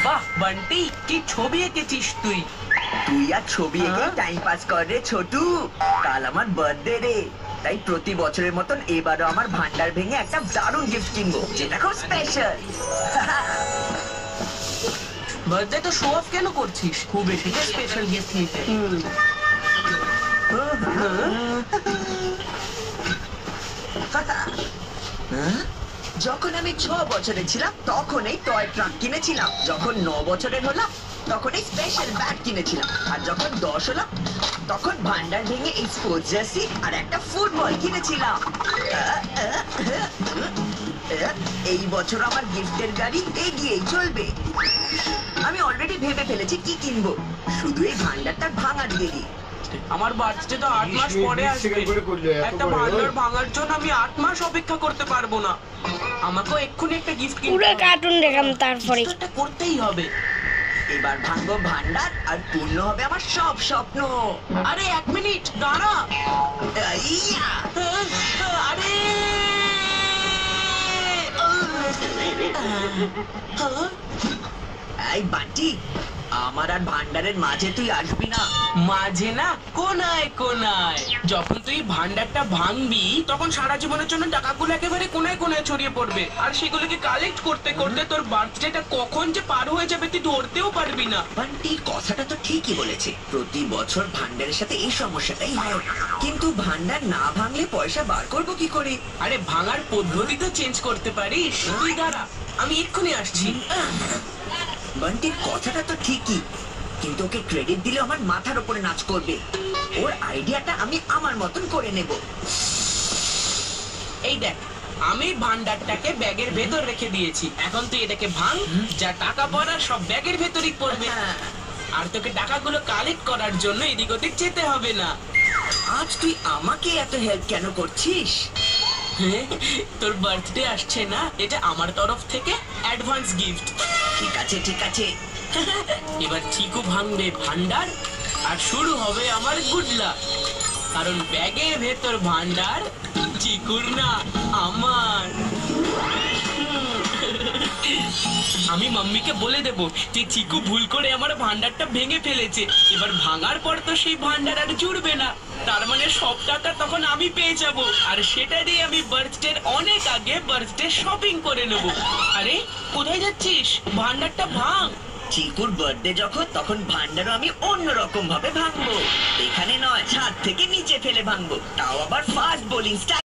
বাহ বান্টি, কি ছবি এঁকেছিস তুই? তুই আর ছবি এঁকে টাইম পাস কর রে ছোটু। কাল আমার বার্থডে রে, তাই প্রতি বছরের মতন এবারও আমার ভান্ডার ভেঙে একটা দারুণ গিফট কিনবো, যেটা খুব স্পেশাল। বার্থডে তো শো অফ কেন করছিস? খুব এসেছে স্পেশাল গিফট নিতে। যখন আমি 6 বছরের ছিলাম তখন এই টয় ট্রাক কিনেছিলাম, যখন 9 বছরের হলাম তখন এই স্পেশাল ব্যাট কিনেছিলাম, আর যখন 10 হলাম তখন ভান্ডার ভেঙে এই স্পোর্টস জার্সি আর একটা ফুটবল কিনেছিলাম। এই বছর আমার গিফটের গাড়ি এগিয়েই চলবে। আমি অলরেডি ভেবে ফেলেছি কি কিনবো, শুধু এই ভান্ডারটা ভাঙার দেরি। আমার বার্থডে তো 8 মাস পরে আসবে। একটা ভান্ডার ভাঙার জন্য আমি 8 মাস অপেক্ষা করতে পারবো না। আমাকেও এক্ষুনি একটা গিফট কিনতে পুরো কার্টুন দেখাম তারপরে এটা করতেই হবে। এবার ভাঙবো ভান্ডার আর পূর্ণ হবে আমার সব স্বপ্ন। আরে 1 মিনিট দাঁড়া। ইয়া! আরে এই বান্টি, আমার আর ভান্ডারের মাঝে তুই আসবি না। মাঝে না, কোনায় কোনায়। যখন তুই ভান্ডারটা ভাঙবি তখন সারা জীবনের জন্য টাকাগুলো একেবারে কোনায় কোনায় ছড়িয়ে পড়বে, আর সেগুলোকে কালেক্ট করতে করতে তোর বার্থডেটা কখন যে পার হয়ে যাবে তুই ধরতেও পারবি না। বান্টি কথাটা তো ঠিকই বলেছে, প্রতি বছর ভান্ডারের সাথে এই সমস্যাটাই হয়, কিন্তু ভান্ডার না ভাঙলে পয়সা বার করবো কি করে? আরে ভাঙার পদ্ধতি তো চেঞ্জ করতে পারিস। তুই দাঁড়া, আমি এক্ষুনি আসছি। বান্টির কথাটা তো ঠিকই, কিন্তু ওকে ক্রেডিট দিলে আমার মাথার উপরে নাচ করবে। ওর আইডিয়াটা আমি আমার মতন করে নেব। এই দেখ, আমি ভান্ডারটাকে ব্যাগের ভেতর রেখে দিয়েছি। এখন তুই এটাকে ভাঙ, যা টাকা পড়ার সব ব্যাগের ভেতরই পড়বে। আর তোকে টাকাগুলো কালেক্ট করার জন্য এদিক ওদিক যেতে হবে না। আজ তুই আমাকে এত হেল্প কেন করছিস? তোর বার্থডে আসছে না, এটা আমার তরফ থেকে অ্যাডভান্স গিফট। ঠিক আছে ঠিক আছে। এবার চিকু ভাঙবে ভান্ডার আর শুরু হবে আমার গুড লাক, কারণ ব্যাগের ভেতর ভান্ডার চিকুর না, আমার। আমি মাম্মিকে বলে দেব যে চিকু ভুল করে আমার ভান্ডারটা ভেঙে ফেলেছে। এবার ভাঙার পর তো সেই ভান্ডার আর জুড়বে না, তার মানে সব টাকা তখন আমি পেয়ে যাব, আর সেটা দিয়ে আমি বার্থডের অনেক আগে বার্থডে শপিং করে নেব। আরে কোথায় যাচ্ছিস? ভান্ডারটা ভাঙ। চিকুর বার্থডে যখন, তখন ভান্ডারও আমি অন্যরকম ভাবে ভাঙবো। এখানে নয়, ছাদ থেকে নিচে ফেলে ভাঙবো, তাও আবার ফাস্ট বোলিং স্টাইল।